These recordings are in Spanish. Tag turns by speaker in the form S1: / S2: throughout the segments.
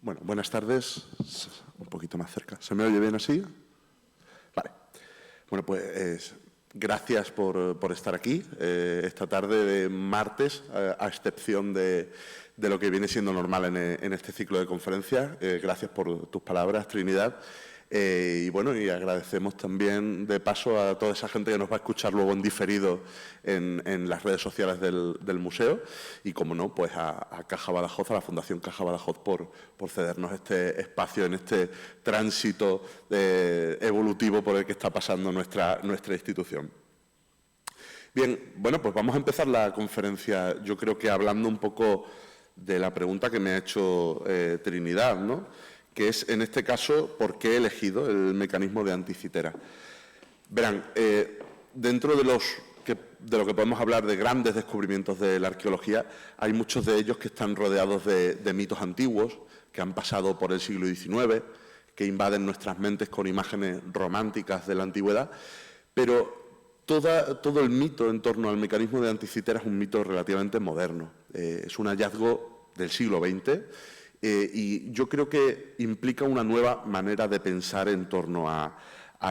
S1: Bueno, buenas tardes. Un poquito más cerca. ¿Se me oye bien así? Vale. Bueno, pues gracias por estar aquí esta tarde de martes, a excepción de lo que viene siendo normal en este ciclo de conferencias. Gracias por tus palabras, Trinidad. Y bueno, y agradecemos también de paso a toda esa gente que nos va a escuchar luego en diferido en las redes sociales del museo y, como no, pues a Caja Badajoz, a la Fundación Caja Badajoz por cedernos este espacio en este tránsito evolutivo por el que está pasando nuestra institución. Bien, bueno, pues vamos a empezar la conferencia, yo creo que hablando un poco de la pregunta que me ha hecho Trinidad, ¿no?, que es, en este caso, ¿por qué he elegido el mecanismo de Anticitera? Verán, dentro de lo que podemos hablar de grandes descubrimientos de la arqueología, hay muchos de ellos que están rodeados de mitos antiguos, que han pasado por el siglo XIX, que invaden nuestras mentes con imágenes románticas de la antigüedad, pero todo el mito en torno al mecanismo de Anticitera es un mito relativamente moderno. Es un hallazgo del siglo XX, y yo creo que implica una nueva manera de pensar en torno a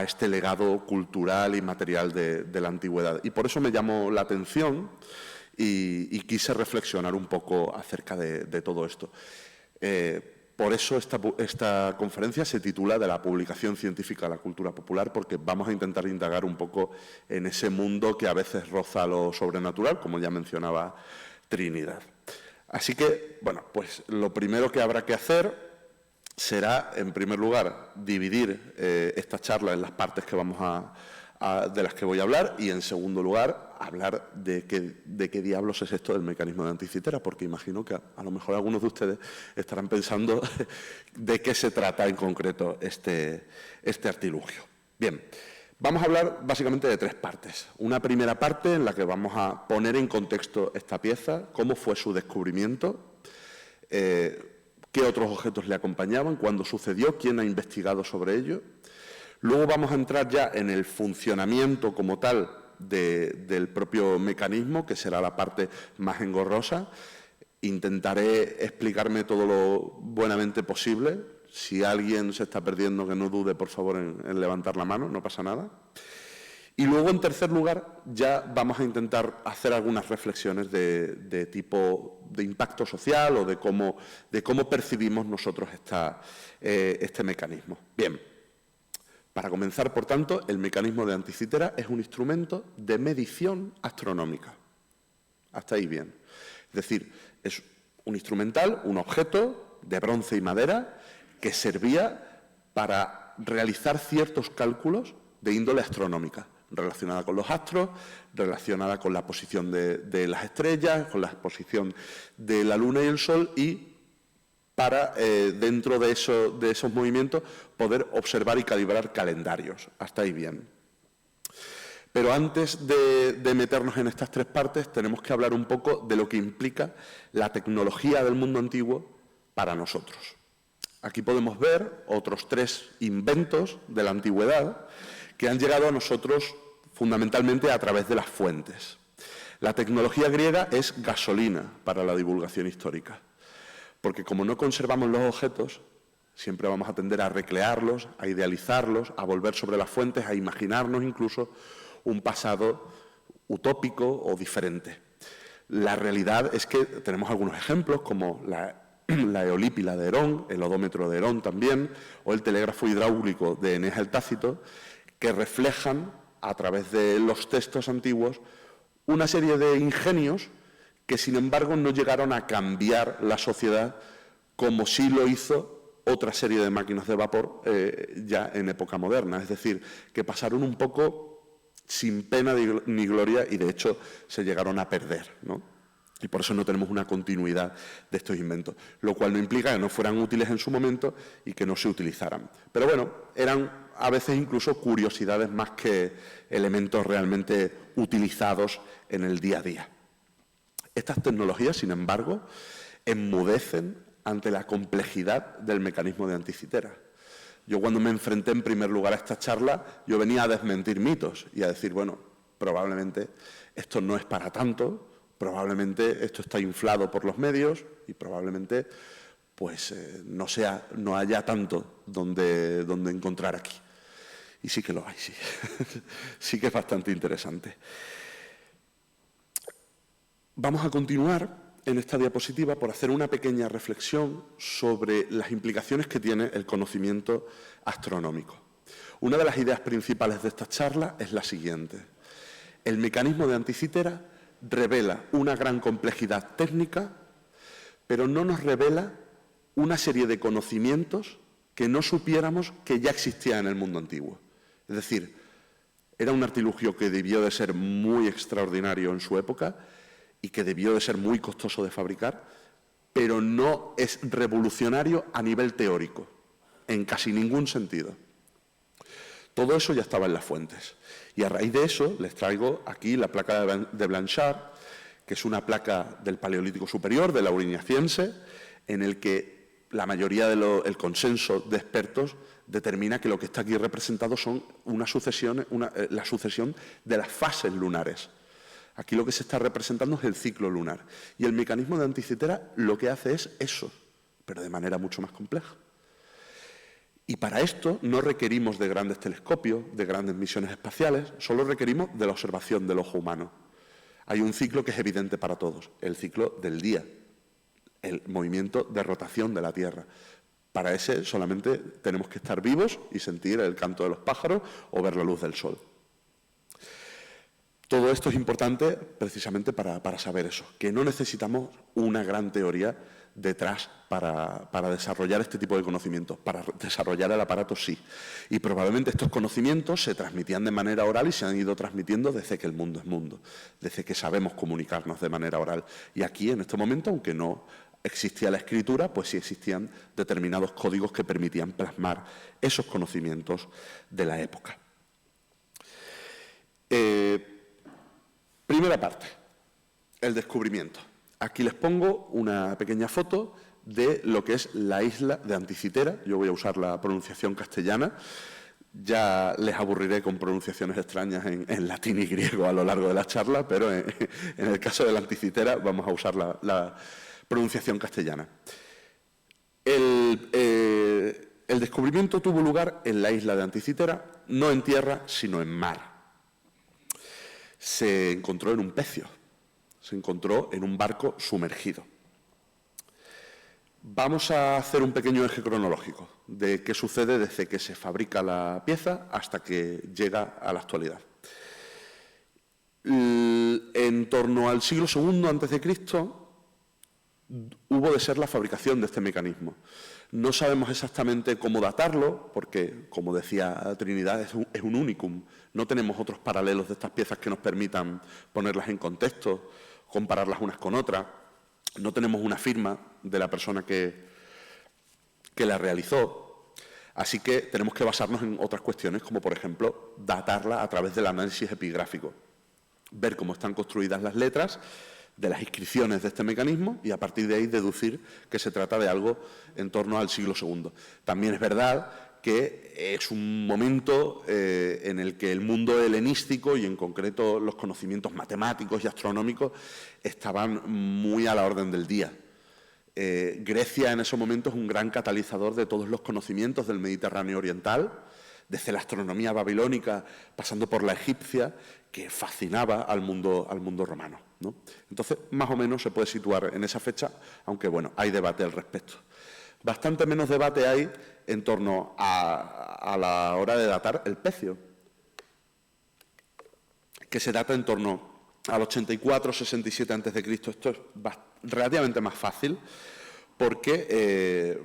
S1: este legado cultural y material de la antigüedad. Y por eso me llamó la atención y quise reflexionar un poco acerca de todo esto. Por eso esta conferencia se titula De la publicación científica a la cultura popular, porque vamos a intentar indagar un poco en ese mundo que a veces roza lo sobrenatural, como ya mencionaba Trinidad. Así que, bueno, pues lo primero que habrá que hacer será, en primer lugar, dividir esta charla en las partes que de las que voy a hablar y, en segundo lugar, hablar de qué diablos es esto del mecanismo de Anticitera, porque imagino que a lo mejor algunos de ustedes estarán pensando de qué se trata en concreto este artilugio. Bien. Vamos a hablar básicamente de tres partes. Una primera parte en la que vamos a poner en contexto esta pieza, cómo fue su descubrimiento, qué otros objetos le acompañaban, cuándo sucedió, quién ha investigado sobre ello. Luego vamos a entrar ya en el funcionamiento como tal del propio mecanismo, que será la parte más engorrosa. Intentaré explicarme todo lo buenamente posible. Si alguien se está perdiendo, que no dude, por favor, en levantar la mano, no pasa nada. Y luego, en tercer lugar, ya vamos a intentar hacer algunas reflexiones de tipo de impacto social o de cómo percibimos nosotros este mecanismo. Bien, para comenzar, por tanto, el mecanismo de Anticitera es un instrumento de medición astronómica. Hasta ahí bien. Es decir, es un instrumental, un objeto de bronce y madera, que servía para realizar ciertos cálculos de índole astronómica, relacionada con los astros, relacionada con la posición de las estrellas, con la posición de la Luna y el Sol, y para, dentro de esos movimientos, poder observar y calibrar calendarios. Hasta ahí bien. Pero antes de meternos en estas tres partes, tenemos que hablar un poco de lo que implica la tecnología del mundo antiguo para nosotros. Aquí podemos ver otros tres inventos de la antigüedad que han llegado a nosotros fundamentalmente a través de las fuentes. La tecnología griega es gasolina para la divulgación histórica, porque como no conservamos los objetos, siempre vamos a tender a recrearlos, a idealizarlos, a volver sobre las fuentes, a imaginarnos incluso un pasado utópico o diferente. La realidad es que tenemos algunos ejemplos como la eolípila de Herón, el odómetro de Herón también, o el telégrafo hidráulico de Eneas el Tácito, que reflejan, a través de los textos antiguos, una serie de ingenios que, sin embargo, no llegaron a cambiar la sociedad como sí lo hizo otra serie de máquinas de vapor ya en época moderna. Es decir, que pasaron un poco sin pena ni gloria y, de hecho, se llegaron a perder, ¿no? Y por eso no tenemos una continuidad de estos inventos, lo cual no implica que no fueran útiles en su momento y que no se utilizaran. Pero bueno, eran a veces incluso curiosidades más que elementos realmente utilizados en el día a día. Estas tecnologías, sin embargo, enmudecen ante la complejidad del mecanismo de Anticitera. Yo, cuando me enfrenté en primer lugar a esta charla, yo venía a desmentir mitos y a decir, bueno, probablemente esto no es para tanto, probablemente esto está inflado por los medios y probablemente pues no haya tanto donde encontrar aquí. Y sí que lo hay, sí. Sí que es bastante interesante. Vamos a continuar en esta diapositiva por hacer una pequeña reflexión sobre las implicaciones que tiene el conocimiento astronómico. Una de las ideas principales de esta charla es la siguiente. El mecanismo de Anticitera revela una gran complejidad técnica, pero no nos revela una serie de conocimientos que no supiéramos que ya existían en el mundo antiguo. Es decir, era un artilugio que debió de ser muy extraordinario en su época y que debió de ser muy costoso de fabricar, pero no es revolucionario a nivel teórico, en casi ningún sentido. Todo eso ya estaba en las fuentes. Y a raíz de eso les traigo aquí la placa de Blanchard, que es una placa del Paleolítico Superior, de la Aurignaciense, en el que la mayoría del consenso de expertos determina que lo que está aquí representado son la sucesión de las fases lunares. Aquí lo que se está representando es el ciclo lunar. Y el mecanismo de Anticitera lo que hace es eso, pero de manera mucho más compleja. Y para esto no requerimos de grandes telescopios, de grandes misiones espaciales, solo requerimos de la observación del ojo humano. Hay un ciclo que es evidente para todos, el ciclo del día, el movimiento de rotación de la Tierra. Para ese solamente tenemos que estar vivos y sentir el canto de los pájaros o ver la luz del sol. Todo esto es importante precisamente para saber eso, que no necesitamos una gran teoría detrás para desarrollar este tipo de conocimientos. Para desarrollar el aparato sí. Y probablemente estos conocimientos se transmitían de manera oral y se han ido transmitiendo desde que el mundo es mundo, desde que sabemos comunicarnos de manera oral. Y aquí, en este momento, aunque no existía la escritura, pues sí existían determinados códigos que permitían plasmar esos conocimientos de la época. Primera parte, el descubrimiento. Aquí les pongo una pequeña foto de lo que es la isla de Anticitera. Yo voy a usar la pronunciación castellana. Ya les aburriré con pronunciaciones extrañas en latín y griego a lo largo de la charla, pero en el caso de la Anticitera vamos a usar la pronunciación castellana. El descubrimiento tuvo lugar en la isla de Anticitera, no en tierra, sino en mar. Se encontró en un pecio, se encontró en un barco sumergido. Vamos a hacer un pequeño eje cronológico de qué sucede desde que se fabrica la pieza hasta que llega a la actualidad. En torno al siglo II a.C. hubo de ser la fabricación de este mecanismo. No sabemos exactamente cómo datarlo, porque, como decía Trinidad, es un unicum. No tenemos otros paralelos de estas piezas que nos permitan ponerlas en contexto, compararlas unas con otras. No tenemos una firma de la persona que la realizó. Así que tenemos que basarnos en otras cuestiones, como por ejemplo, datarla a través del análisis epigráfico. Ver cómo están construidas las letras de las inscripciones de este mecanismo y a partir de ahí deducir que se trata de algo en torno al siglo II. También es verdad que es un momento en el que el mundo helenístico y en concreto los conocimientos matemáticos y astronómicos estaban muy a la orden del día. Grecia en ese momento es un gran catalizador de todos los conocimientos del Mediterráneo oriental, desde la astronomía babilónica pasando por la egipcia, que fascinaba al mundo romano, ¿no? Entonces, más o menos se puede situar en esa fecha, aunque bueno, hay debate al respecto. Bastante menos debate hay en torno a la hora de datar el pecio, que se data en torno al 84-67 a.C. Esto es relativamente más fácil, porque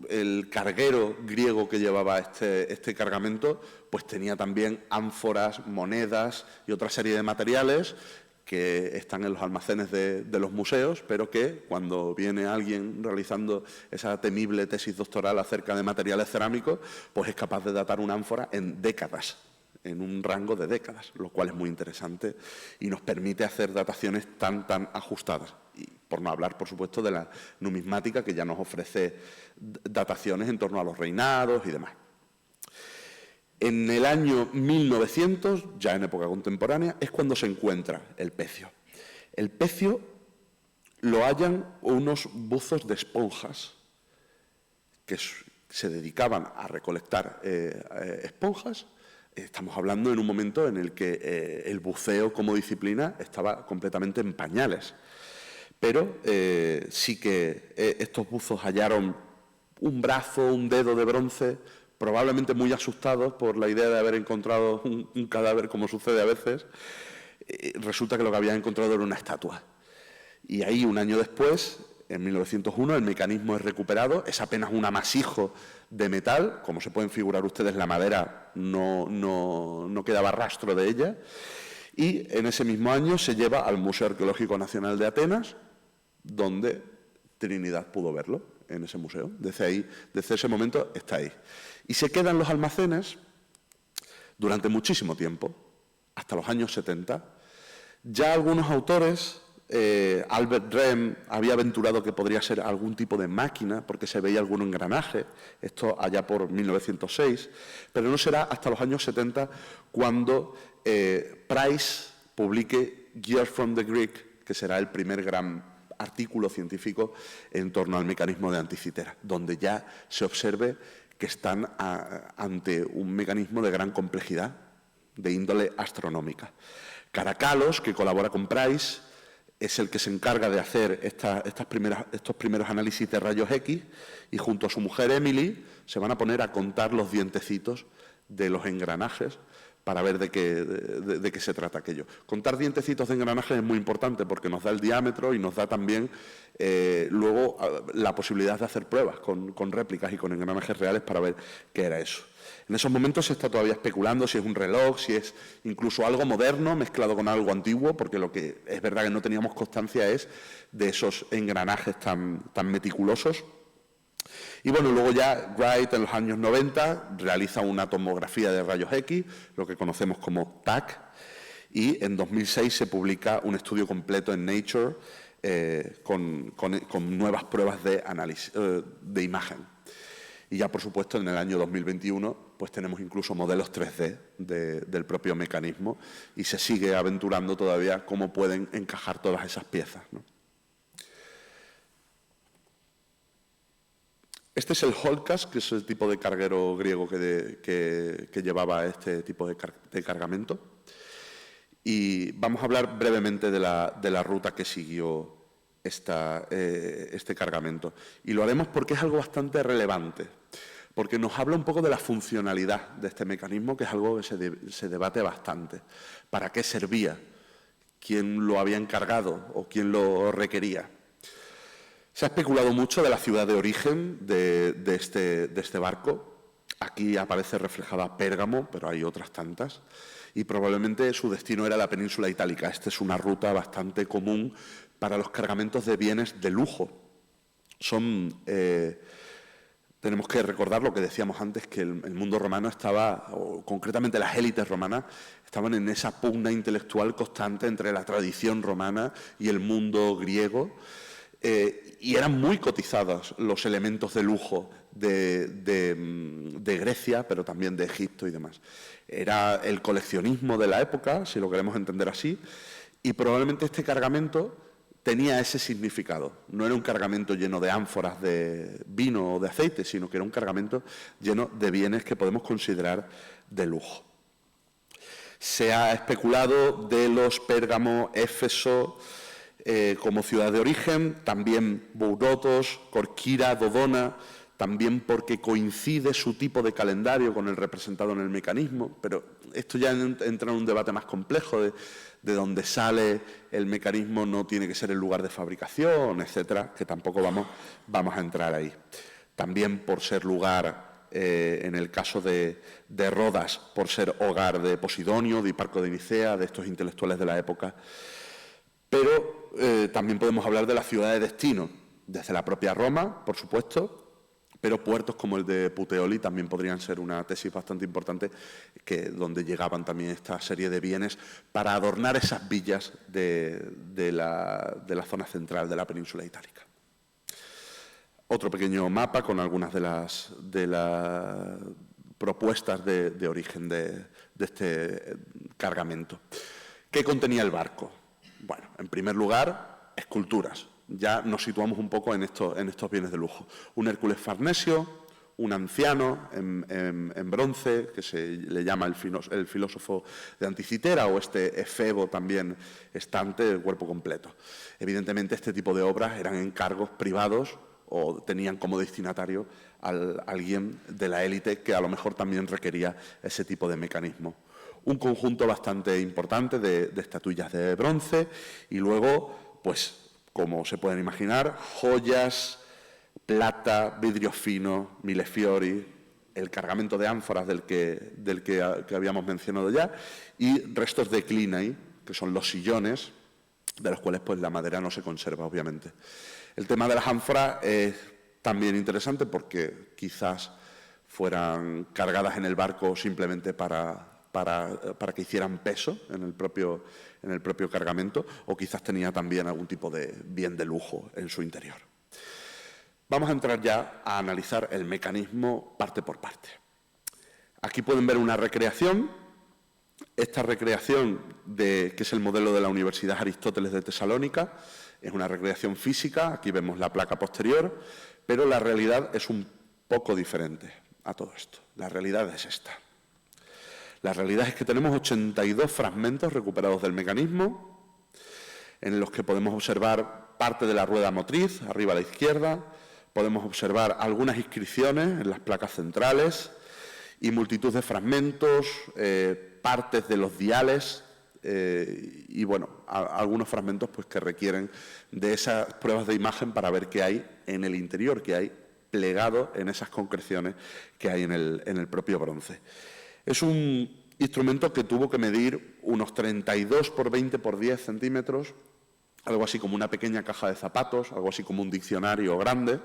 S1: el carguero griego que llevaba este cargamento pues tenía también ánforas, monedas y otra serie de materiales que están en los almacenes de los museos, pero que cuando viene alguien realizando esa temible tesis doctoral acerca de materiales cerámicos, pues es capaz de datar una ánfora en décadas, en un rango de décadas, lo cual es muy interesante y nos permite hacer dataciones tan ajustadas. Y por no hablar, por supuesto, de la numismática, que ya nos ofrece dataciones en torno a los reinados y demás. En el año 1900, ya en época contemporánea, es cuando se encuentra el pecio. El pecio lo hallan unos buzos de esponjas que se dedicaban a recolectar esponjas. Estamos hablando en un momento en el que el buceo como disciplina estaba completamente en pañales. Pero sí que estos buzos hallaron un brazo, un dedo de bronce, probablemente muy asustados por la idea de haber encontrado un cadáver, como sucede a veces. Resulta que lo que habían encontrado era una estatua. Y ahí, un año después, en 1901, el mecanismo es recuperado. Es apenas un amasijo de metal. Como se pueden figurar ustedes, la madera no quedaba rastro de ella. Y en ese mismo año se lleva al Museo Arqueológico Nacional de Atenas, donde Trinidad pudo verlo, en ese museo. Desde ese momento está ahí. Y se queda en los almacenes durante muchísimo tiempo, hasta los años 70. Ya algunos autores, Albert Rehm había aventurado que podría ser algún tipo de máquina, porque se veía algún engranaje, esto allá por 1906, pero no será hasta los años 70 cuando Price publique Years from the Greek, que será el primer gran artículo científico en torno al mecanismo de Anticitera, donde ya se observe que están ante un mecanismo de gran complejidad, de índole astronómica. Caracalos, que colabora con Price, es el que se encarga de hacer estos primeros análisis de rayos X, y junto a su mujer Emily se van a poner a contar los dientecitos de los engranajes para ver de qué se trata aquello. Contar dientecitos de engranajes es muy importante porque nos da el diámetro y nos da también luego la posibilidad de hacer pruebas con réplicas y con engranajes reales para ver qué era eso. En esos momentos se está todavía especulando si es un reloj, si es incluso algo moderno mezclado con algo antiguo, porque lo que es verdad que no teníamos constancia es de esos engranajes tan meticulosos. Y bueno, luego ya Wright en los años 90 realiza una tomografía de rayos X, lo que conocemos como TAC, y en 2006 se publica un estudio completo en Nature con nuevas pruebas de análisis de imagen. Y ya, por supuesto, en el año 2021 pues tenemos incluso modelos 3D del propio mecanismo y se sigue aventurando todavía cómo pueden encajar todas esas piezas, ¿no? Este es el Holcas, que es el tipo de carguero griego que llevaba este tipo de cargamento. Y vamos a hablar brevemente de la ruta que siguió este cargamento. Y lo haremos porque es algo bastante relevante, porque nos habla un poco de la funcionalidad de este mecanismo, que es algo que se debate bastante. ¿Para qué servía? ¿Quién lo había encargado o quién lo requería? Se ha especulado mucho de la ciudad de origen de este barco. Aquí aparece reflejada Pérgamo, pero hay otras tantas. Y probablemente su destino era la península itálica. Esta es una ruta bastante común para los cargamentos de bienes de lujo. Tenemos que recordar lo que decíamos antes, que el mundo romano estaba, o concretamente las élites romanas, estaban en esa pugna intelectual constante entre la tradición romana y el mundo griego. Y eran muy cotizados los elementos de lujo de Grecia, pero también de Egipto y demás. Era el coleccionismo de la época, si lo queremos entender así, y probablemente este cargamento tenía ese significado. No era un cargamento lleno de ánforas de vino o de aceite, sino que era un cargamento lleno de bienes que podemos considerar de lujo. Se ha especulado de los Pérgamo, Éfeso, como ciudad de origen, también Bourotos, Corquira, Dodona, también porque coincide su tipo de calendario con el representado en el mecanismo, pero esto ya entra en un debate más complejo de dónde sale el mecanismo, no tiene que ser el lugar de fabricación, etcétera, que tampoco vamos a entrar ahí. También por ser lugar, en el caso de Rodas, por ser hogar de Posidonio, de Hiparco de Nicea, de estos intelectuales de la época. Pero también podemos hablar de la ciudad de destino, desde la propia Roma, por supuesto, pero puertos como el de Puteoli también podrían ser una tesis bastante importante, donde llegaban también esta serie de bienes para adornar esas villas de la zona central de la península itálica. Otro pequeño mapa con algunas de las propuestas de origen de este cargamento. ¿Qué contenía el barco? Bueno, en primer lugar, esculturas ya nos situamos un poco en estos bienes de lujo. Un Hércules Farnesio, un anciano en bronce, que se le llama el filósofo de Anticitera, o este Efebo también estante, de cuerpo completo. Evidentemente, este tipo de obras eran encargos privados o tenían como destinatario a alguien de la élite que a lo mejor también requería ese tipo de mecanismo. Un conjunto bastante importante de estatuillas de bronce y luego, pues, como se pueden imaginar, joyas, plata, vidrio fino, millefiori, el cargamento de ánforas del que habíamos mencionado ya, y restos de clinae, que son los sillones, de los cuales pues, la madera no se conserva, obviamente. El tema de las ánforas es también interesante porque quizás fueran cargadas en el barco simplemente para que hicieran peso en el propio cargamento, o quizás tenía también algún tipo de bien de lujo en su interior. Vamos a entrar ya a analizar el mecanismo parte por parte. Aquí pueden ver una recreación. Esta recreación, que es el modelo de la Universidad Aristóteles de Tesalónica, es una recreación física. Aquí vemos la placa posterior, pero la realidad es un poco diferente a todo esto. La realidad es esta. La realidad es que tenemos 82 fragmentos recuperados del mecanismo, en los que podemos observar parte de la rueda motriz, arriba a la izquierda. Podemos observar algunas inscripciones en las placas centrales y multitud de fragmentos, partes de los diales y, bueno, algunos fragmentos pues, que requieren de esas pruebas de imagen para ver qué hay en el interior, qué hay plegado en esas concreciones que hay en el propio bronce. Es un instrumento que tuvo que medir unos 32 por 20 por 10 centímetros, algo así como una pequeña caja de zapatos, algo así como un diccionario grande,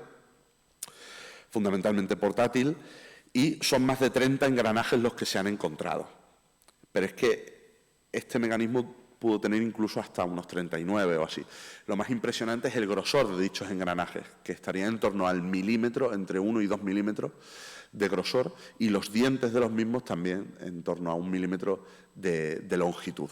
S1: fundamentalmente portátil, y son más de 30 engranajes los que se han encontrado. Pero es que este mecanismo pudo tener incluso hasta unos 39 o así. Lo más impresionante es el grosor de dichos engranajes, que estaría en torno al milímetro, entre 1 y 2 milímetros de grosor, y los dientes de los mismos también en torno a 1 milímetro de longitud,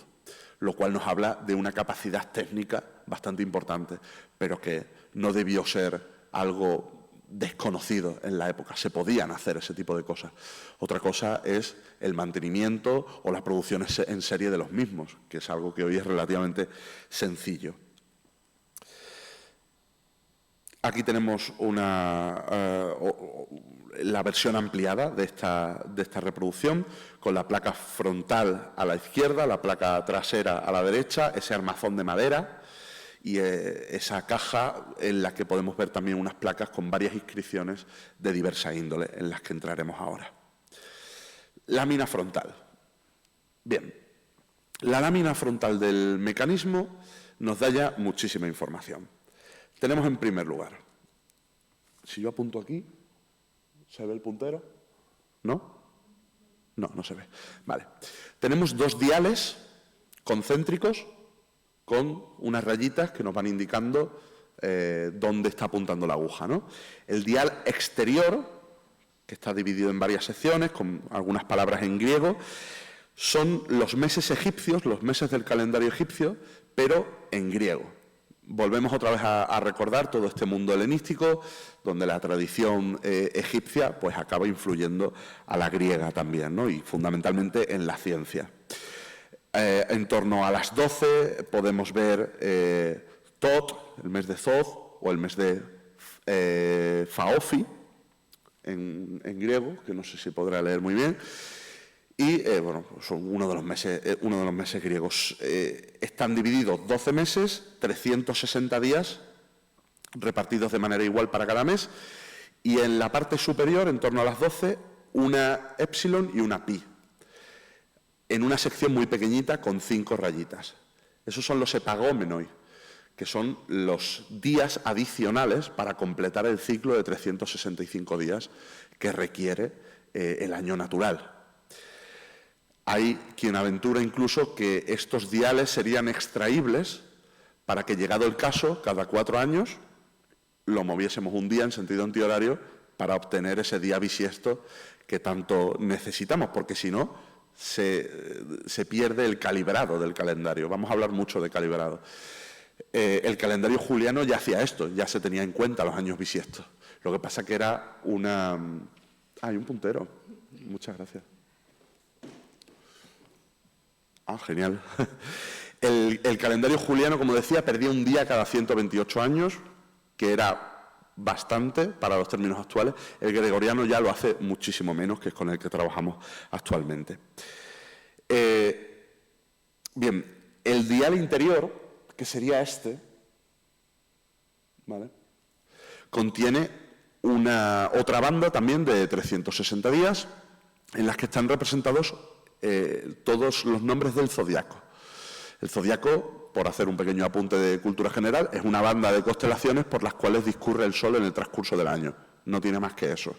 S1: lo cual nos habla de una capacidad técnica bastante importante, pero que no debió ser algo desconocido en la época. Se podían hacer ese tipo de cosas. Otra cosa es el mantenimiento o la producción en serie de los mismos, que es algo que hoy es relativamente sencillo. Aquí tenemos la versión ampliada de esta reproducción, con la placa frontal a la izquierda, la placa trasera a la derecha, ese armazón de madera y esa caja en la que podemos ver también unas placas con varias inscripciones de diversa índole, en las que entraremos ahora. Lámina frontal. Bien, la lámina frontal del mecanismo nos da ya muchísima información. Tenemos en primer lugar, si yo apunto aquí, ¿se ve el puntero? ¿No? No, no se ve. Vale. Tenemos dos diales concéntricos con unas rayitas que nos van indicando dónde está apuntando la aguja, ¿no? El dial exterior, que está dividido en varias secciones, con algunas palabras en griego, son los meses egipcios, los meses del calendario egipcio, pero en griego. Volvemos otra vez a recordar todo este mundo helenístico, donde la tradición egipcia pues, acaba influyendo a la griega también, ¿no? Y fundamentalmente en la ciencia. En torno a las 12 podemos ver Tot, el mes de Zod, o el mes de Faofi, en griego, que no sé si podrá leer muy bien, y bueno, son uno de los meses griegos. Están divididos 12 meses, 360 días, repartidos de manera igual para cada mes, y en la parte superior, en torno a las 12, una épsilon y una pi, en una sección muy pequeñita con 5 rayitas. Esos son los epagómenoi, que son los días adicionales para completar el ciclo de 365 días que requiere el año natural. Hay quien aventura incluso que estos diales serían extraíbles para que, llegado el caso, cada 4 años lo moviésemos un día en sentido antihorario para obtener ese día bisiesto que tanto necesitamos, porque si no se pierde el calibrado del calendario. Vamos a hablar mucho de calibrado. el calendario juliano ya hacía esto, ya se tenía en cuenta los años bisiestos. Lo que pasa que era una... hay un puntero. Muchas gracias. Genial. El calendario juliano, como decía, perdía un día cada 128 años, que era bastante para los términos actuales. El gregoriano ya lo hace muchísimo menos, que es con el que trabajamos actualmente. Bien, el dial interior, que sería este, ¿vale?, contiene otra banda también de 360 días en las que están representados todos los nombres del zodiaco. El zodiaco, por hacer un pequeño apunte de cultura general, es una banda de constelaciones por las cuales discurre el Sol en el transcurso del año. No tiene más que eso.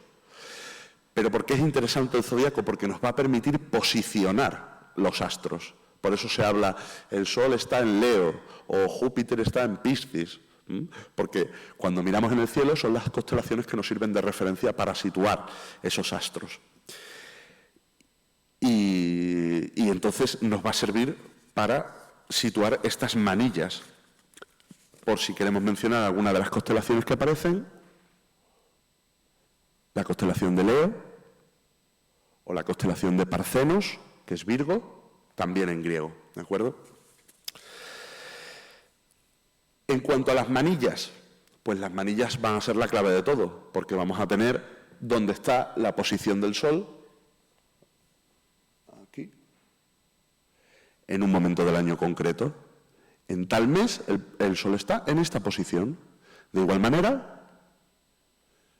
S1: Pero ¿por qué es interesante el zodiaco? Porque nos va a permitir posicionar los astros. Por eso se habla, el Sol está en Leo o Júpiter está en Piscis. Porque cuando miramos en el cielo son las constelaciones que nos sirven de referencia para situar esos astros. Y entonces nos va a servir para situar estas manillas. Por si queremos mencionar alguna de las constelaciones que aparecen, la constelación de Leo o la constelación de Parcenos, que es Virgo, también en griego, ¿de acuerdo? En cuanto a las manillas, pues las manillas van a ser la clave de todo, porque vamos a tener dónde está la posición del Sol, aquí, en un momento del año concreto. En tal mes el Sol está en esta posición. De igual manera,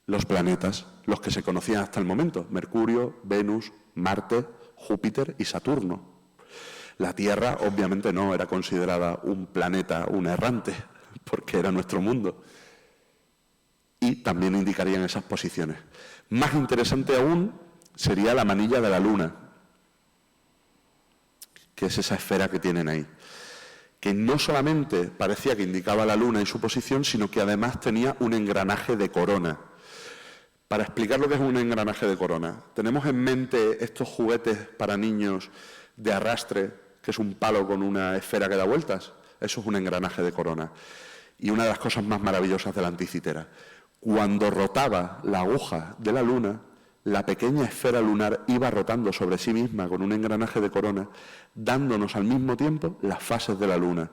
S1: los planetas, los que se conocían hasta el momento, Mercurio, Venus, Marte, Júpiter y Saturno. La Tierra, obviamente, no era considerada un planeta, un errante, porque era nuestro mundo. Y también indicarían esas posiciones. Más interesante aún sería la manilla de la Luna, que es esa esfera que tienen ahí, que no solamente parecía que indicaba la Luna y su posición, sino que además tenía un engranaje de corona. Para explicar lo que es un engranaje de corona, tenemos en mente estos juguetes para niños de arrastre, que es un palo con una esfera que da vueltas. Eso es un engranaje de corona. Y una de las cosas más maravillosas de la anticitera, cuando rotaba la aguja de la Luna, la pequeña esfera lunar iba rotando sobre sí misma con un engranaje de corona, dándonos al mismo tiempo las fases de la Luna,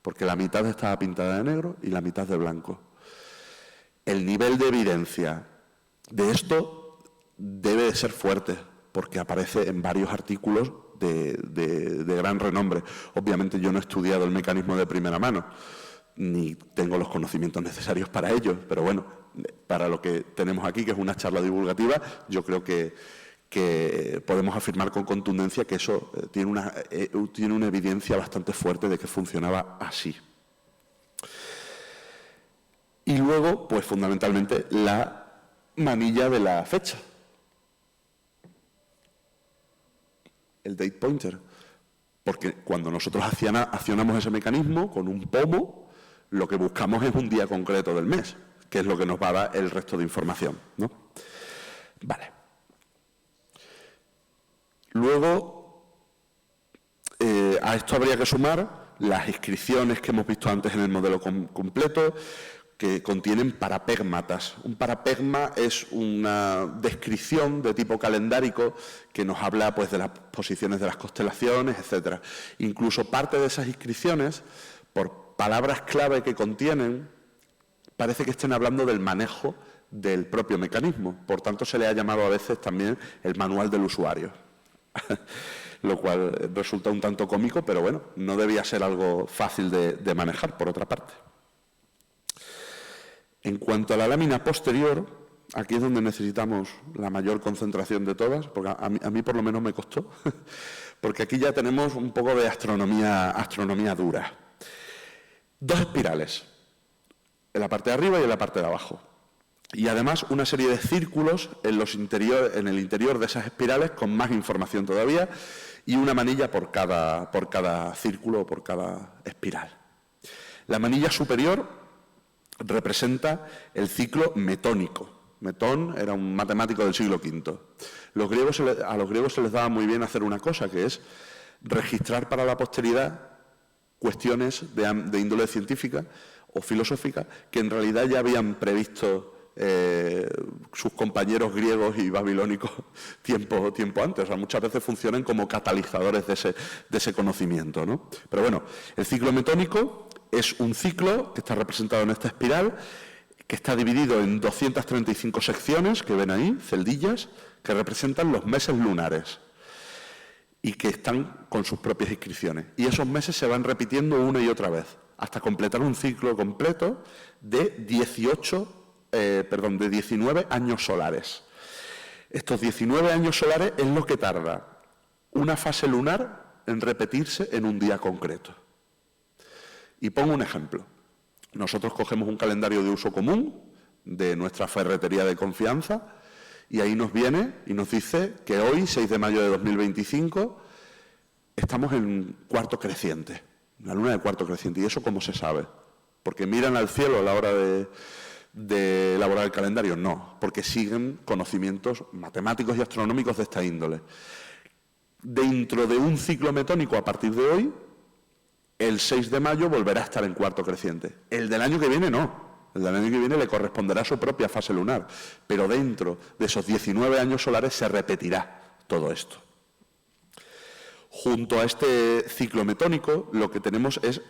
S1: porque la mitad estaba pintada de negro y la mitad de blanco. El nivel de evidencia de esto debe de ser fuerte, porque aparece en varios artículos de gran renombre. Obviamente yo no he estudiado el mecanismo de primera mano, ni tengo los conocimientos necesarios para ello, pero bueno, para lo que tenemos aquí, que es una charla divulgativa, yo creo que podemos afirmar con contundencia que eso tiene una evidencia bastante fuerte de que funcionaba así. Y luego, pues fundamentalmente, la manilla de la fecha, el date pointer, porque cuando nosotros accionamos ese mecanismo con un pomo, lo que buscamos es un día concreto del mes, que es lo que nos va a dar el resto de información, ¿no? Vale. Luego, a esto habría que sumar las inscripciones que hemos visto antes en el modelo completo, que contienen parapégmatas. Un parapegma es una descripción de tipo calendárico que nos habla, pues, de las posiciones de las constelaciones, etcétera. Incluso parte de esas inscripciones, por palabras clave que contienen, parece que estén hablando del manejo del propio mecanismo. Por tanto, se le ha llamado a veces también el manual del usuario, lo cual resulta un tanto cómico, pero bueno, no debía ser algo fácil de manejar, por otra parte. En cuanto a la lámina posterior, aquí es donde necesitamos la mayor concentración de todas, porque a mí por lo menos me costó, porque aquí ya tenemos un poco de astronomía dura. Dos espirales, en la parte de arriba y en la parte de abajo. Y además una serie de círculos en el interior de esas espirales con más información todavía y una manilla por cada círculo o por cada espiral. La manilla superior representa el ciclo metónico. Metón era un matemático del siglo V. A los griegos se les daba muy bien hacer una cosa, que es registrar para la posteridad cuestiones de índole científica o filosófica que en realidad ya habían previsto sus compañeros griegos y babilónicos tiempo antes. O sea, muchas veces funcionan como catalizadores de ese conocimiento, ¿no? Pero bueno, el ciclo metónico es un ciclo que está representado en esta espiral, que está dividido en 235 secciones, que ven ahí, celdillas, que representan los meses lunares y que están con sus propias inscripciones. Y esos meses se van repitiendo una y otra vez, hasta completar un ciclo completo de 19 años solares. Estos 19 años solares es lo que tarda una fase lunar en repetirse en un día concreto. Y pongo un ejemplo. Nosotros cogemos un calendario de uso común de nuestra ferretería de confianza y ahí nos viene y nos dice que hoy, 6 de mayo de 2025, estamos en cuarto creciente, la luna de cuarto creciente. ¿Y eso cómo se sabe? ¿Porque miran al cielo a la hora de elaborar el calendario? No, porque siguen conocimientos matemáticos y astronómicos de esta índole. Dentro de un ciclo metónico a partir de hoy, el 6 de mayo volverá a estar en cuarto creciente. El del año que viene no. El del año que viene le corresponderá a su propia fase lunar. Pero dentro de esos 19 años solares se repetirá todo esto. Junto a este ciclo metónico, lo que tenemos es,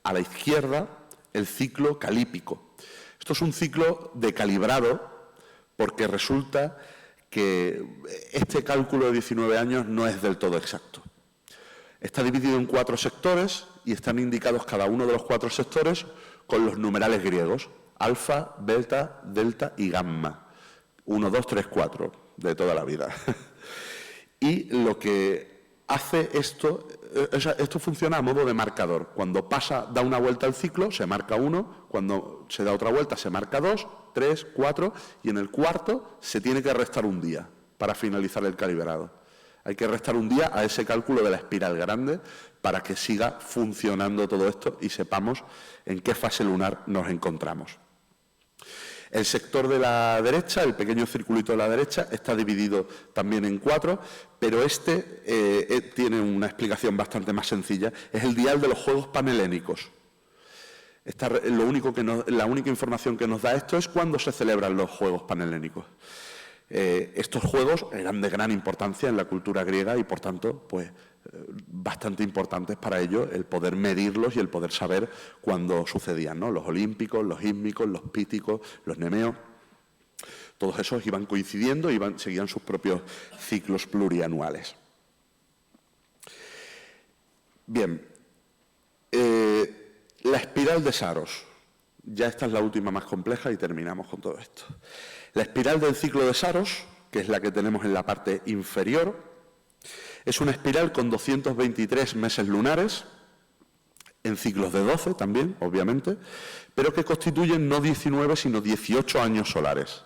S1: a la izquierda, el ciclo calípico. Esto es un ciclo de calibrado, porque resulta que este cálculo de 19 años no es del todo exacto. Está dividido en 4 sectores y están indicados cada uno de los 4 sectores con los numerales griegos: alfa, beta, delta y gamma. 1, 2, 3, 4, de toda la vida. Y lo que hace esto funciona a modo de marcador. Cuando da una vuelta al ciclo, se marca 1, cuando se da otra vuelta se marca 2, 3, 4, y en el cuarto se tiene que restar un día para finalizar el calibrado. Hay que restar un día a ese cálculo de la espiral grande para que siga funcionando todo esto y sepamos en qué fase lunar nos encontramos. El sector de la derecha, el pequeño circulito de la derecha, está dividido también en 4, pero tiene una explicación bastante más sencilla. Es el dial de los juegos panhelénicos. La única información que nos da esto es cuándo se celebran los juegos panhelénicos. Estos juegos eran de gran importancia en la cultura griega y, por tanto, pues bastante importantes para ellos el poder medirlos y el poder saber cuándo sucedían, ¿no? Los olímpicos, los ísmicos, los píticos, los nemeos, todos esos iban coincidiendo y seguían sus propios ciclos plurianuales. Bien, la espiral de Saros. Ya esta es la última más compleja y terminamos con todo esto. La espiral del ciclo de Saros, que es la que tenemos en la parte inferior, es una espiral con 223 meses lunares, en ciclos de 12 también, obviamente, pero que constituyen no 19, sino 18 años solares.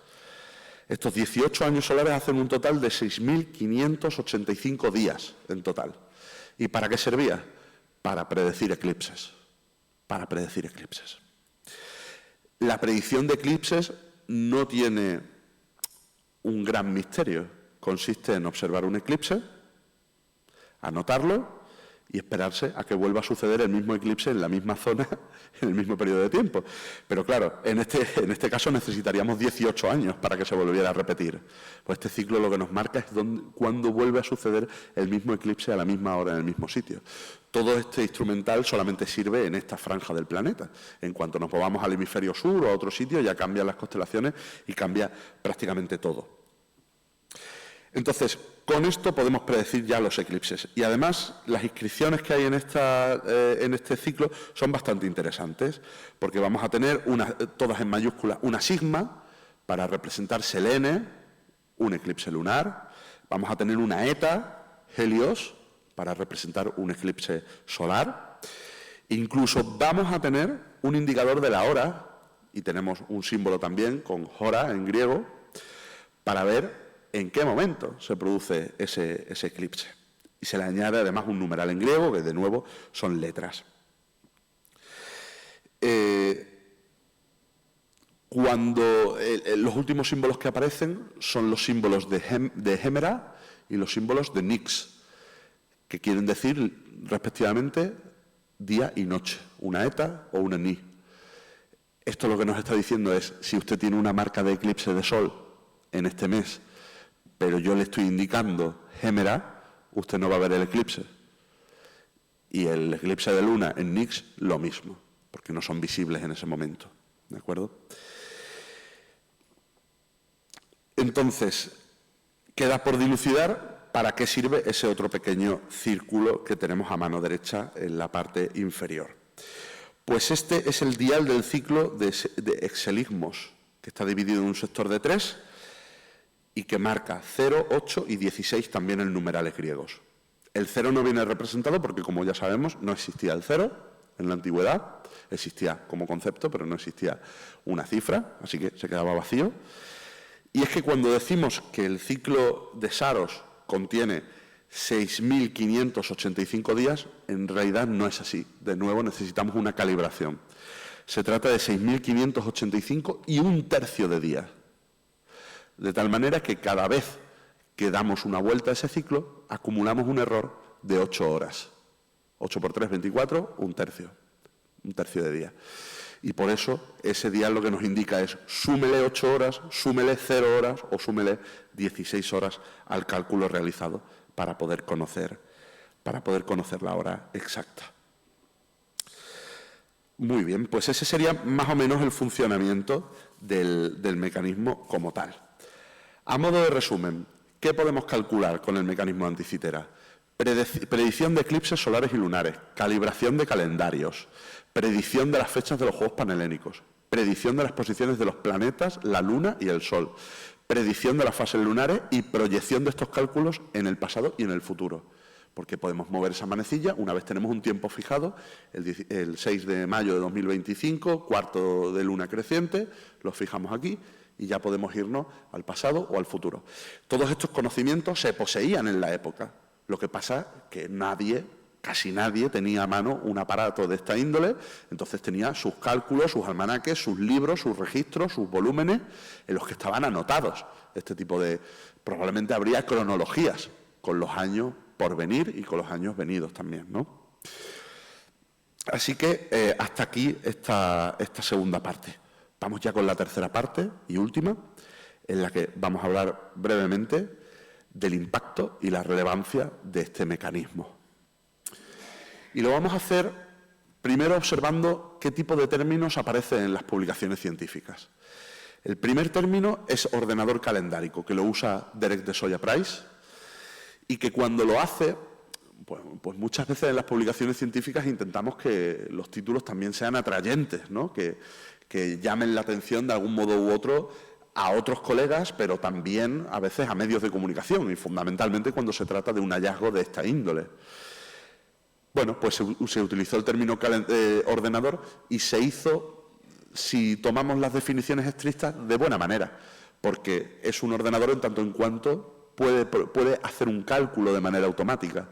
S1: Estos 18 años solares hacen un total de 6.585 días en total. ¿Y para qué servía? Para predecir eclipses. Para predecir eclipses. La predicción de eclipses no tiene un gran misterio. Consiste en observar un eclipse, anotarlo y esperarse a que vuelva a suceder el mismo eclipse en la misma zona en el mismo periodo de tiempo. Pero claro, en este caso necesitaríamos 18 años para que se volviera a repetir. Pues este ciclo lo que nos marca es cuándo vuelve a suceder el mismo eclipse a la misma hora en el mismo sitio. Todo este instrumental solamente sirve en esta franja del planeta. En cuanto nos movamos al hemisferio sur o a otro sitio, ya cambian las constelaciones y cambia prácticamente todo. Entonces, con esto podemos predecir ya los eclipses. Y además, las inscripciones que hay en este ciclo son bastante interesantes, porque vamos a tener, todas en mayúscula, una sigma para representar Selene, un eclipse lunar. Vamos a tener una eta, Helios, para representar un eclipse solar. Incluso vamos a tener un indicador de la hora, y tenemos un símbolo también con hora en griego, para ver en qué momento se produce ese eclipse. Y se le añade además un numeral en griego, que de nuevo son letras. Los últimos símbolos que aparecen son los símbolos de Hémera y los símbolos de Nix, que quieren decir respectivamente día y noche, una eta o una ni. Esto lo que nos está diciendo es, si usted tiene una marca de eclipse de sol en este mes, pero yo le estoy indicando Gémera, usted no va a ver el eclipse. Y el eclipse de luna en Nix, lo mismo, porque no son visibles en ese momento. ¿De acuerdo? Entonces, queda por dilucidar para qué sirve ese otro pequeño círculo que tenemos a mano derecha en la parte inferior. Pues este es el dial del ciclo de exelismos, que está dividido en un sector de 3 y que marca 0, 8 y 16 también en numerales griegos. El 0 no viene representado porque, como ya sabemos, no existía el 0 en la antigüedad. Existía como concepto, pero no existía una cifra, así que se quedaba vacío. Y es que cuando decimos que el ciclo de Saros contiene 6.585 días, en realidad no es así. De nuevo, necesitamos una calibración. Se trata de 6.585 y un tercio de días. De tal manera que cada vez que damos una vuelta a ese ciclo, acumulamos un error de 8 horas. 8 por 3, 24, un tercio de día. Y por eso ese dial lo que nos indica es súmele 8 horas, súmele 0 horas o súmele 16 horas al cálculo realizado para poder conocer la hora exacta. Muy bien, pues ese sería más o menos el funcionamiento del mecanismo como tal. A modo de resumen, ¿qué podemos calcular con el mecanismo de Anticitera? Predicción de eclipses solares y lunares, calibración de calendarios, predicción de las fechas de los juegos panhelénicos, predicción de las posiciones de los planetas, la Luna y el Sol, predicción de las fases lunares y proyección de estos cálculos en el pasado y en el futuro. Porque podemos mover esa manecilla una vez tenemos un tiempo fijado, el 6 de mayo de 2025, cuarto de luna creciente, lo fijamos aquí y ya podemos irnos al pasado o al futuro. Todos estos conocimientos se poseían en la época. Lo que pasa es que casi nadie tenía a mano un aparato de esta índole, entonces tenía sus cálculos, sus almanaques, sus libros, sus registros, sus volúmenes, en los que estaban anotados este tipo de... Probablemente habría cronologías con los años por venir y con los años venidos también, ¿no? Así que hasta aquí esta segunda parte. Vamos ya con la tercera parte y última, en la que vamos a hablar brevemente del impacto y la relevancia de este mecanismo. Y lo vamos a hacer primero observando qué tipo de términos aparecen en las publicaciones científicas. El primer término es ordenador calendárico, que lo usa Derek de Soya Price, y que cuando lo hace, pues muchas veces en las publicaciones científicas intentamos que los títulos también sean atrayentes, ¿no? Que llamen la atención de algún modo u otro a otros colegas, pero también a veces a medios de comunicación, y fundamentalmente cuando se trata de un hallazgo de esta índole. Bueno, pues se utilizó el término ordenador y se hizo, si tomamos las definiciones estrictas, de buena manera, porque es un ordenador en tanto en cuanto puede hacer un cálculo de manera automática.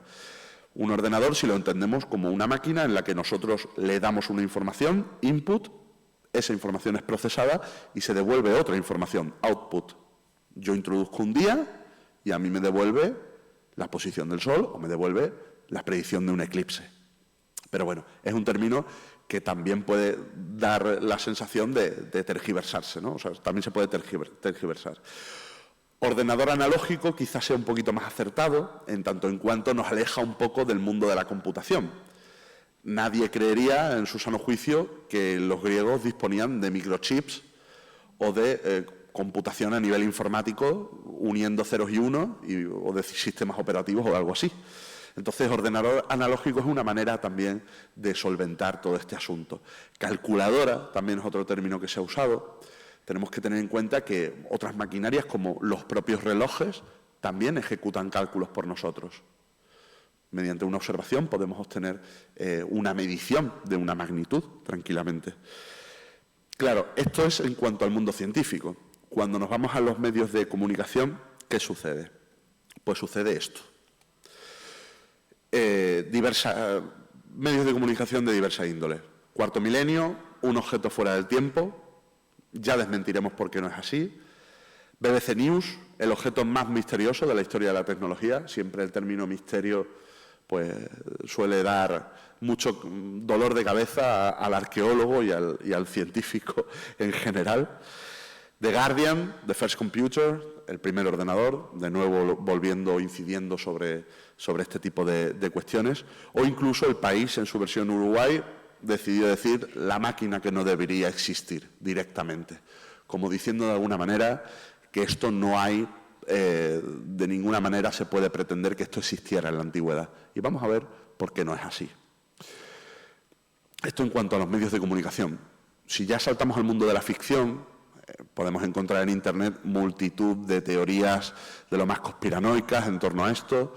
S1: Un ordenador, si lo entendemos como una máquina en la que nosotros le damos una información, input, esa información es procesada y se devuelve otra información, output. Yo introduzco un día y a mí me devuelve la posición del Sol o me devuelve la predicción de un eclipse. Pero bueno, es un término que también puede dar la sensación de tergiversarse, ¿no? O sea, también se puede tergiversar. Ordenador analógico quizás sea un poquito más acertado, en tanto en cuanto nos aleja un poco del mundo de la computación. Nadie creería, en su sano juicio, que los griegos disponían de microchips o de computación a nivel informático, uniendo ceros y unos, o de sistemas operativos o algo así. Entonces, ordenador analógico es una manera también de solventar todo este asunto. Calculadora también es otro término que se ha usado. Tenemos que tener en cuenta que otras maquinarias, como los propios relojes, también ejecutan cálculos por nosotros. Mediante una observación podemos obtener una medición de una magnitud tranquilamente. Claro, esto es en cuanto al mundo científico. Cuando nos vamos a los medios de comunicación, ¿qué sucede? Pues sucede esto. Medios de comunicación de diversa índole. Cuarto milenio, un objeto fuera del tiempo, ya desmentiremos por qué no es así. BBC News, el objeto más misterioso de la historia de la tecnología, siempre el término misterio pues suele dar mucho dolor de cabeza al arqueólogo y al científico en general. The Guardian, The First Computer, el primer ordenador, de nuevo volviendo, incidiendo sobre este tipo de cuestiones, o incluso El País, en su versión Uruguay, decidió decir la máquina que no debería existir directamente, como diciendo de alguna manera que esto no hay, de ninguna manera se puede pretender que esto existiera en la antigüedad. Y vamos a ver por qué no es así. Esto en cuanto a los medios de comunicación. Si ya saltamos al mundo de la ficción, podemos encontrar en Internet multitud de teorías de lo más conspiranoicas en torno a esto,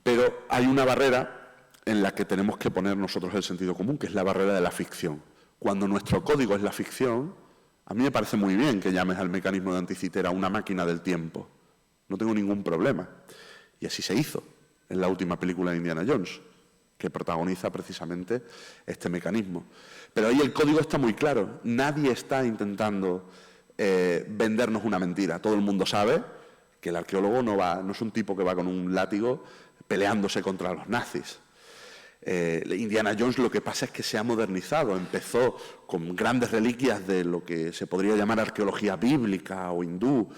S1: pero hay una barrera en la que tenemos que poner nosotros el sentido común, que es la barrera de la ficción. Cuando nuestro código es la ficción, a mí me parece muy bien que llames al mecanismo de Anticitera una máquina del tiempo. No tengo ningún problema. Y así se hizo en la última película de Indiana Jones, que protagoniza precisamente este mecanismo. Pero ahí el código está muy claro. Nadie está intentando vendernos una mentira. Todo el mundo sabe que el arqueólogo no es un tipo que va con un látigo peleándose contra los nazis. Indiana Jones lo que pasa es que se ha modernizado. Empezó con grandes reliquias de lo que se podría llamar arqueología bíblica o hindú,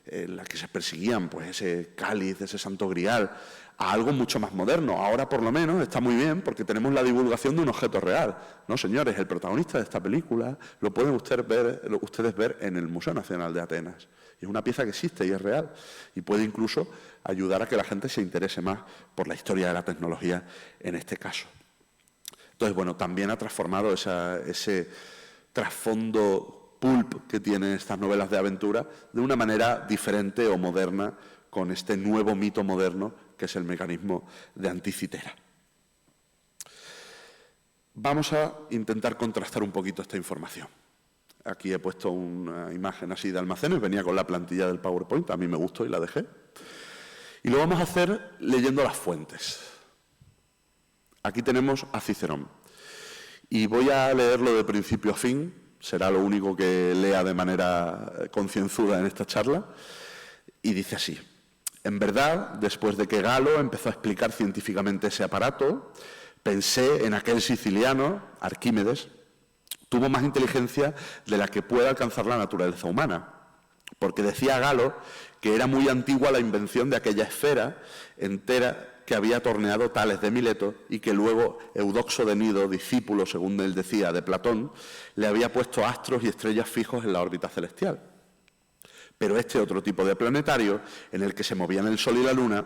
S1: en la que se perseguían pues, ese cáliz, ese santo grial, a algo mucho más moderno. Ahora, por lo menos, está muy bien porque tenemos la divulgación de un objeto real. No, señores, el protagonista de esta película lo pueden ustedes ver en el Museo Nacional de Atenas. Es una pieza que existe y es real. Y puede incluso ayudar a que la gente se interese más por la historia de la tecnología en este caso. Entonces, bueno, también ha transformado ese trasfondo pulp que tienen estas novelas de aventura de una manera diferente o moderna con este nuevo mito moderno que es el mecanismo de Anticitera. Vamos a intentar contrastar un poquito esta información. Aquí he puesto una imagen así de almacenes, venía con la plantilla del PowerPoint, a mí me gustó y la dejé. Y lo vamos a hacer leyendo las fuentes. Aquí tenemos a Cicerón. Y voy a leerlo de principio a fin, será lo único que lea de manera concienzuda en esta charla. Y dice así: en verdad, después de que Galo empezó a explicar científicamente ese aparato, pensé en aquel siciliano, Arquímedes, tuvo más inteligencia de la que puede alcanzar la naturaleza humana, porque decía Galo que era muy antigua la invención de aquella esfera entera que había torneado Tales de Mileto y que luego Eudoxo de Nido, discípulo, según él decía, de Platón, le había puesto astros y estrellas fijos en la órbita celestial. Pero este otro tipo de planetario, en el que se movían el Sol y la Luna,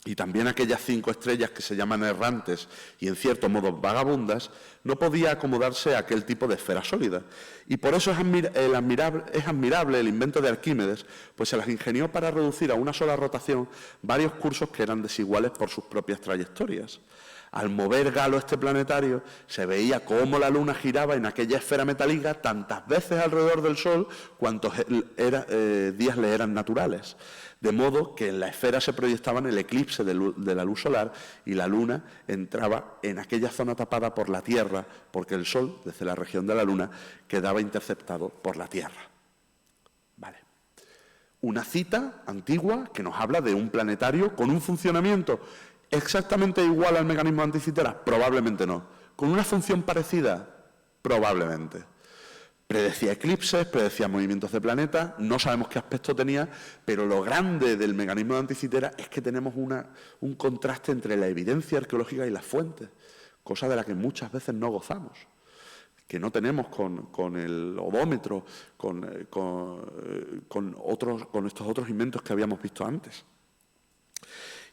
S1: y también aquellas 5 estrellas que se llaman errantes y en cierto modo vagabundas, no podía acomodarse a aquel tipo de esfera sólida. Y por eso es admirable el invento de Arquímedes, pues se las ingenió para reducir a una sola rotación varios cursos que eran desiguales por sus propias trayectorias. Al mover Galo este planetario, se veía cómo la Luna giraba en aquella esfera metálica tantas veces alrededor del Sol cuantos días le eran naturales. De modo que en la esfera se proyectaban el eclipse de la luz solar y la Luna entraba en aquella zona tapada por la Tierra, porque el Sol, desde la región de la Luna, quedaba interceptado por la Tierra. Vale. Una cita antigua que nos habla de un planetario con un funcionamiento exactamente igual al mecanismo de Anticitera, probablemente no. ¿Con una función parecida? Probablemente. Predecía eclipses, predecía movimientos de planetas, no sabemos qué aspecto tenía, pero lo grande del mecanismo de Anticitera es que tenemos un contraste entre la evidencia arqueológica y las fuentes, cosa de la que muchas veces no gozamos, que no tenemos con el odómetro, con estos otros inventos que habíamos visto antes.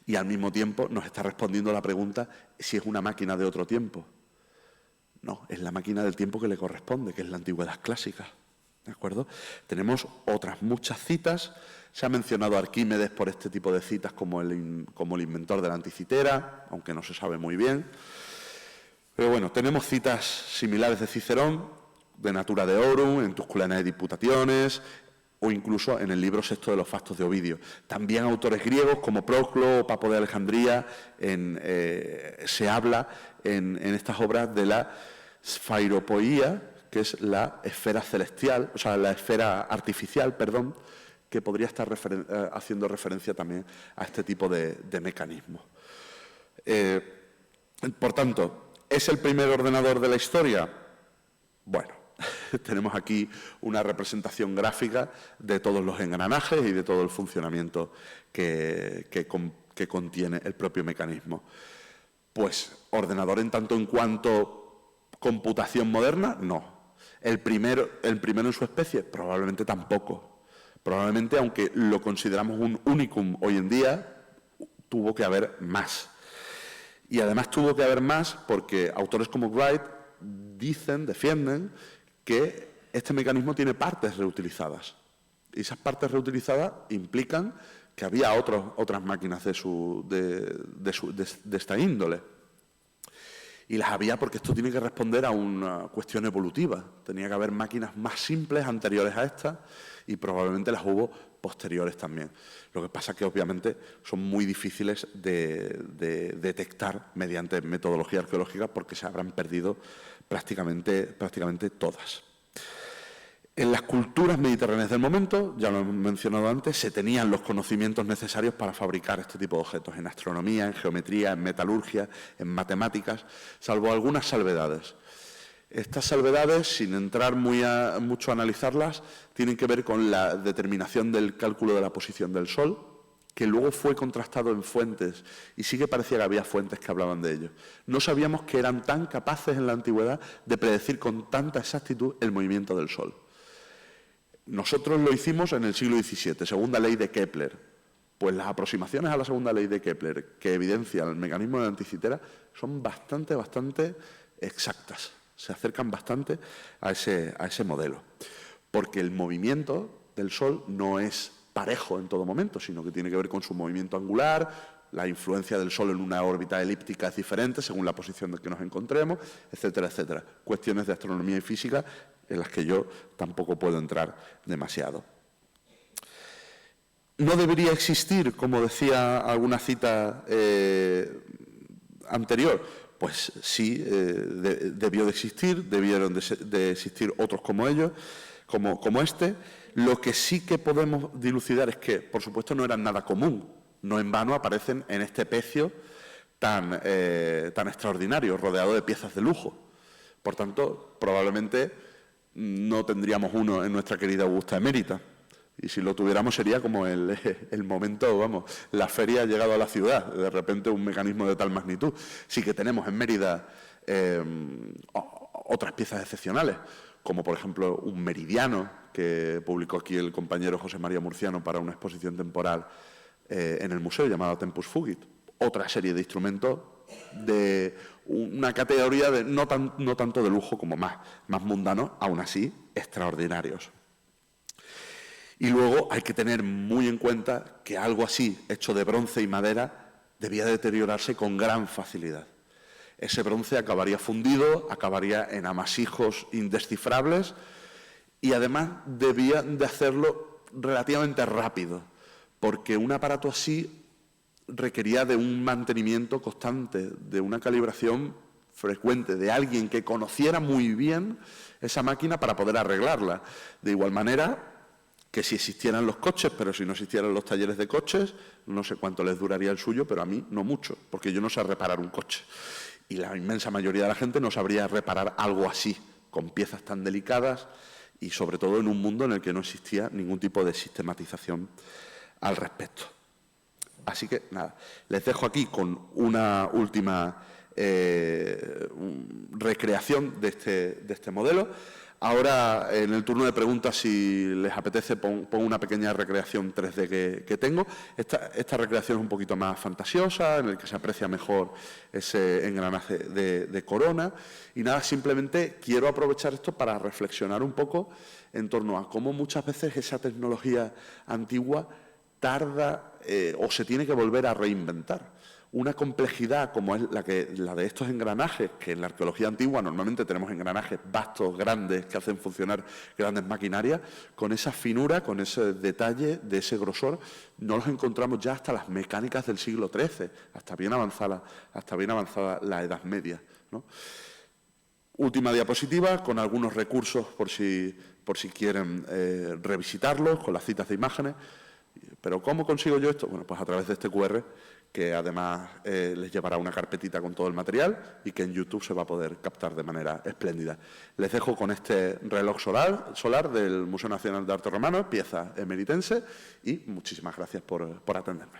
S1: Y al mismo tiempo nos está respondiendo la pregunta si es una máquina de otro tiempo. No, es la máquina del tiempo que le corresponde, que es la antigüedad clásica. ¿De acuerdo? Tenemos otras muchas citas. Se ha mencionado a Arquímedes por este tipo de citas como el inventor de la Anticitera, aunque no se sabe muy bien. Pero bueno, tenemos citas similares de Cicerón, de Natura Deorum, en Tusculanae Disputationes, o incluso en el libro sexto de los Fastos de Ovidio. También autores griegos como Proclo o Papo de Alejandría se habla en estas obras de la sphairopoía, que es la esfera celestial, o sea, la esfera artificial, perdón, que podría estar haciendo referencia también a este tipo de mecanismos. Por tanto, ¿es el primer ordenador de la historia? Bueno, tenemos aquí una representación gráfica de todos los engranajes y de todo el funcionamiento que contiene el propio mecanismo. Pues, ¿ordenador en tanto en cuanto computación moderna? No. ¿El primero en su especie? Probablemente tampoco. Probablemente, aunque lo consideramos un unicum hoy en día, tuvo que haber más. Y además tuvo que haber más porque autores como Wright defienden que este mecanismo tiene partes reutilizadas. Y esas partes reutilizadas implican que había otras máquinas de esta índole. Y las había porque esto tiene que responder a una cuestión evolutiva. Tenía que haber máquinas más simples anteriores a estas y probablemente las hubo posteriores también. Lo que pasa es que obviamente son muy difíciles de detectar mediante metodología arqueológica porque se habrán perdido prácticamente todas. En las culturas mediterráneas del momento, ya lo hemos mencionado antes, se tenían los conocimientos necesarios para fabricar este tipo de objetos, en astronomía, en geometría, en metalurgia, en matemáticas, salvo algunas salvedades. Estas salvedades, sin entrar mucho a analizarlas, tienen que ver con la determinación del cálculo de la posición del Sol, que luego fue contrastado en fuentes, y sí que parecía que había fuentes que hablaban de ello. No sabíamos que eran tan capaces en la antigüedad de predecir con tanta exactitud el movimiento del Sol. Nosotros lo hicimos en el siglo XVII, segunda ley de Kepler. Pues las aproximaciones a la segunda ley de Kepler, que evidencian el mecanismo de la anticitera, son bastante exactas. Se acercan bastante a ese modelo. Porque el movimiento del Sol no es parejo en todo momento, sino que tiene que ver con su movimiento angular, la influencia del Sol en una órbita elíptica es diferente según la posición en que nos encontremos, etcétera, etcétera. Cuestiones de astronomía y física en las que yo tampoco puedo entrar demasiado. No debería existir, como decía alguna cita anterior, pues sí, debió de existir, debieron de existir otros como ellos, como este. Lo que sí que podemos dilucidar es que, por supuesto, no eran nada común. No en vano aparecen en este pecio tan extraordinario, rodeado de piezas de lujo. Por tanto, probablemente no tendríamos uno en nuestra querida Augusta Emérita. Y si lo tuviéramos sería como el momento, vamos, la feria ha llegado a la ciudad, de repente un mecanismo de tal magnitud. Sí que tenemos en Mérida otras piezas excepcionales, como por ejemplo un meridiano que publicó aquí el compañero José María Murciano para una exposición temporal en el museo llamado Tempus Fugit. Otra serie de instrumentos de una categoría de no tanto de lujo como más mundanos, aún así extraordinarios. Y luego hay que tener muy en cuenta que algo así, hecho de bronce y madera, debía deteriorarse con gran facilidad. Ese bronce acabaría fundido, acabaría en amasijos indescifrables y además debía de hacerlo relativamente rápido, porque un aparato así requería de un mantenimiento constante, de una calibración frecuente, de alguien que conociera muy bien esa máquina para poder arreglarla. De igual manera que si existieran los coches, pero si no existieran los talleres de coches, no sé cuánto les duraría el suyo, pero a mí no mucho, porque yo no sé reparar un coche. Y la inmensa mayoría de la gente no sabría reparar algo así, con piezas tan delicadas y sobre todo en un mundo en el que no existía ningún tipo de sistematización al respecto. Así que, nada, les dejo aquí con una última recreación de este modelo. Ahora, en el turno de preguntas, si les apetece, pongo una pequeña recreación 3D que tengo. Esta recreación es un poquito más fantasiosa, en el que se aprecia mejor ese engranaje de corona. Y nada, simplemente quiero aprovechar esto para reflexionar un poco en torno a cómo muchas veces esa tecnología antigua tarda o se tiene que volver a reinventar. Una complejidad como es la de estos engranajes, que en la arqueología antigua normalmente tenemos engranajes vastos, grandes, que hacen funcionar grandes maquinarias, con esa finura, con ese detalle, de ese grosor, no los encontramos ya hasta las mecánicas del siglo XIII, hasta bien avanzada la Edad Media, ¿no? Última diapositiva, con algunos recursos por si quieren revisitarlos, con las citas de imágenes. Pero ¿cómo consigo yo esto? Bueno, pues a través de este QR que además les llevará una carpetita con todo el material y que en YouTube se va a poder captar de manera espléndida. Les dejo con este reloj solar del Museo Nacional de Arte Romano, pieza emeritense, y muchísimas gracias por atenderme.